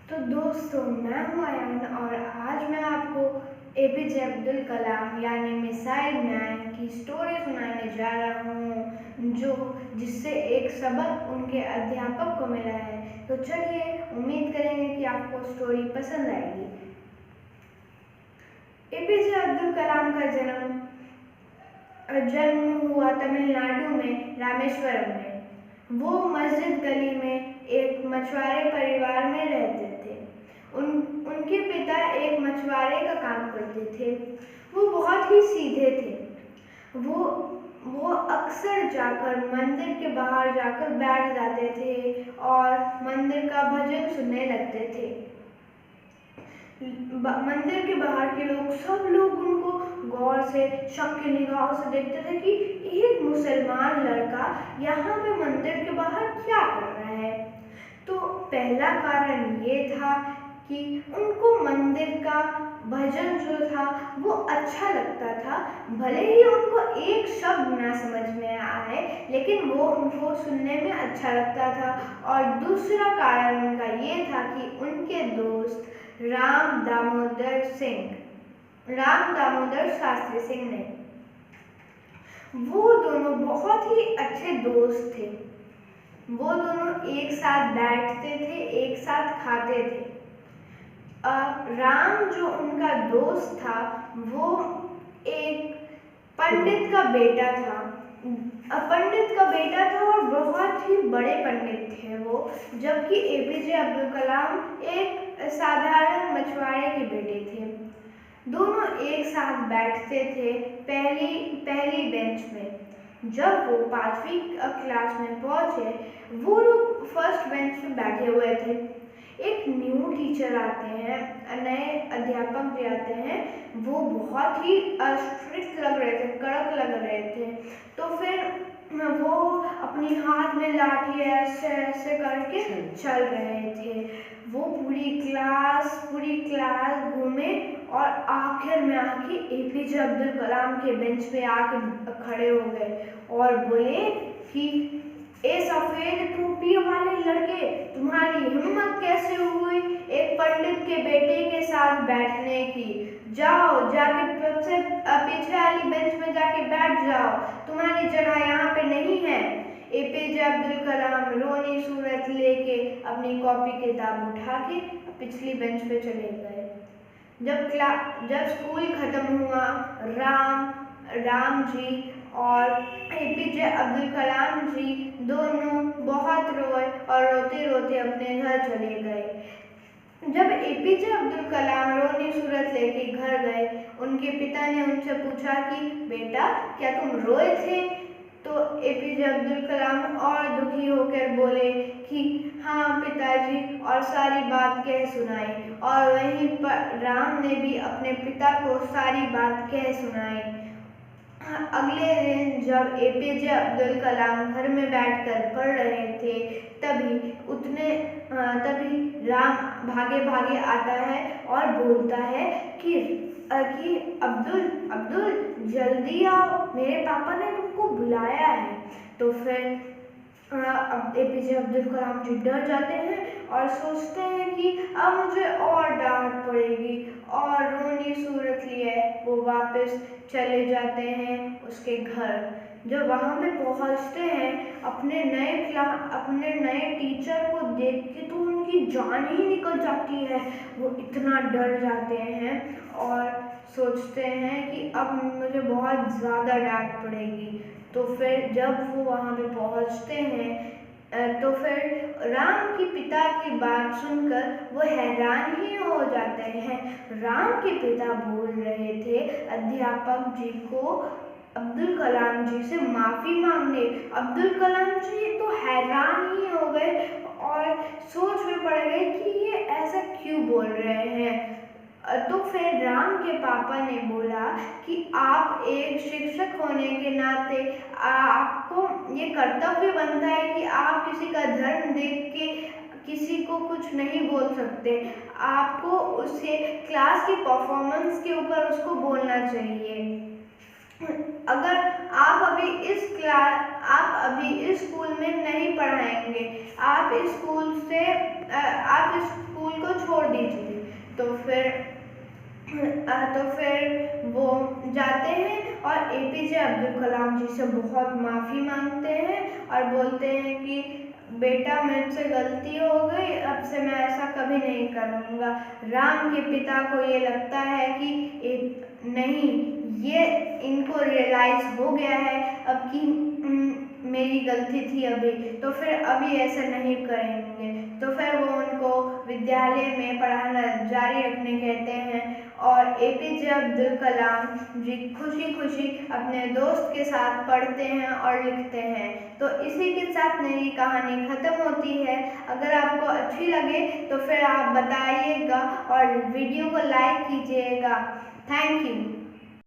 तो दोस्तों, मैं हूँ अयान और आज मैं आपको एपीजे अब्दुल कलाम यानी मिसाइल मैन की स्टोरी सुनाने जा रहा हूँ, जिससे एक सबक उनके अध्यापक को मिला है। तो चलिए, उम्मीद करेंगे कि आपको स्टोरी पसंद आएगी। एपीजे अब्दुल कलाम का जन्म हुआ तमिलनाडु में रामेश्वरम में। वो मस्जिद गली में एक मछुआरे परिवार में रहते थे। उनके पिता एक मछुआरे का काम करते थे। वो बहुत ही सीधे थे। वो अक्सर जाकर मंदिर के बाहर जाकर बैठ जाते थे और मंदिर का भजन सुनने लगते थे। मंदिर के बाहर के सब लोग उनको गौर से शक की निगाहों से देखते थे कि एक मुसलमान लड़का यहाँ पे मंदिर के बाहर क्या कर रहा है। तो पहला कारण ये था कि उनको मंदिर का भजन जो था वो अच्छा लगता था। भले ही उनको एक शब्द ना समझ में आए, लेकिन वो उनको सुनने में अच्छा लगता था। और दूसरा कारण उनका ये था कि उनके दोस्त राम दामोदर शास्त्री सिंह ने, वो दोनों बहुत ही अच्छे दोस्त थे। वो दोनों एक साथ बैठते थे, एक साथ खाते थे। राम जो उनका दोस्त था वो एक पंडित का बेटा था। और बहुत ही बड़े पंडित थे वो, जबकि एपीजे अब्दुल कलाम एक साधारण मछुआरे के बेटे थे। दोनों एक साथ बैठते थे पहली बेंच में। जब वो 5वीं क्लास में पहुंचे, वो लोग फर्स्ट बेंच में बैठे हुए थे। एक न्यू टीचर आते हैं, नए अध्यापक जो आते हैं, वो बहुत ही स्ट्रिक्ट लग रहे थे, कड़क लग रहे थे। तो फिर वो अपनी हाथ में लाठी ऐसे ऐसे करके चल रहे थे। वो पूरी क्लास घूमे और आखिर में आके एपीजे अब्दुल कलाम के बेंच पे आके खड़े हो गए और बोले कि ए सफेद टोपी वाले लड़के, तुम्हारी हिम्मत कैसे हुई एक पंडित के बेटे के साथ बैठने की? जाओ, जाके सबसे पीछे वाली बेंच में जाके बैठ जाओ, तुम्हारी जगह यहाँ पे नहीं है। एपीजे अब्दुल कलाम रोनी सूरत लेके अपनी कॉपी किताब उठा के पिछली बेंच पे चले गए। जब स्कूल खत्म हुआ, राम जी और एपीजे अब्दुल कलाम जी दोनों बहुत रोए और रोते रोते अपने घर चले गए। जब एपीजे अब्दुल कलाम रोनी सूरत लेके घर गए, उनके पिता ने उनसे पूछा कि बेटा, क्या तुम रोए थे? तो एपीजे अब्दुल कलाम और दुखी होकर बोले कि हाँ पिताजी, और सारी बात कह सुनाई। और वहीं पर राम ने भी अपने पिता को सारी बात कह सुनाई। अगले दिन जब एपीजे अब्दुल कलाम घर में बैठकर पढ़ रहे थे, तभी राम भागे भागे आता है और बोलता है कि अब्दुल जल्दी आओ, मेरे पापा ने तुमको बुलाया है। तो फिर एपीजे अब्दुल कलाम जी डर जाते हैं और सोचते हैं कि अब मुझे और डांट पड़ेगी, और रोनी सूरत लिए वो वापस चले जाते हैं उसके घर। जब वहाँ पे पहुँचते हैं, अपने नए टीचर को देख के तो उनकी जान ही निकल जाती है। वो इतना डर जाते हैं और सोचते हैं कि अब मुझे बहुत ज़्यादा डांट पड़ेगी। तो फिर जब वो वहाँ पे पहुँचते हैं, तो फिर राम के पिता की बात सुनकर वो हैरान ही हो जाते हैं। राम के पिता बोल रहे थे अध्यापक जी को अब्दुल कलाम जी से माफ़ी मांगने। अब्दुल कलाम जी तो हैरान ही हो गए और सोच में पड़ गए कि ये ऐसा क्यों बोल रहे हैं। तो फिर राम के पापा ने बोला कि आप एक शिक्षक होने के नाते आपको ये कर्तव्य बनता है कि आप किसी का धर्म देख के किसी को कुछ नहीं बोल सकते। आपको उसे क्लास की परफॉर्मेंस के ऊपर उसको बोलना चाहिए। अगर आप अभी इस स्कूल में नहीं पढ़ाएंगे, आप इस स्कूल स्कूल को छोड़ दी थी। तो फिर वो जाते हैं और एपीजे अब्दुल कलाम जी से बहुत माफ़ी मांगते हैं और बोलते हैं कि बेटा मेरे से गलती हो गई, अब से मैं ऐसा कभी नहीं करूँगा। राम के पिता को ये लगता है कि नहीं, ये इनको रियलाइज़ हो गया है अब कि मेरी गलती थी अभी, तो फिर अभी ऐसा नहीं करेंगे। तो फिर वो उनको विद्यालय में पढ़ाना जारी रखने कहते हैं और एपीजे अब्दुल कलाम जी खुशी खुशी अपने दोस्त के साथ पढ़ते हैं और लिखते हैं। तो इसी के साथ मेरी कहानी ख़त्म होती है। अगर आपको अच्छी लगे तो फिर आप बताइएगा और वीडियो को लाइक कीजिएगा। Thank you.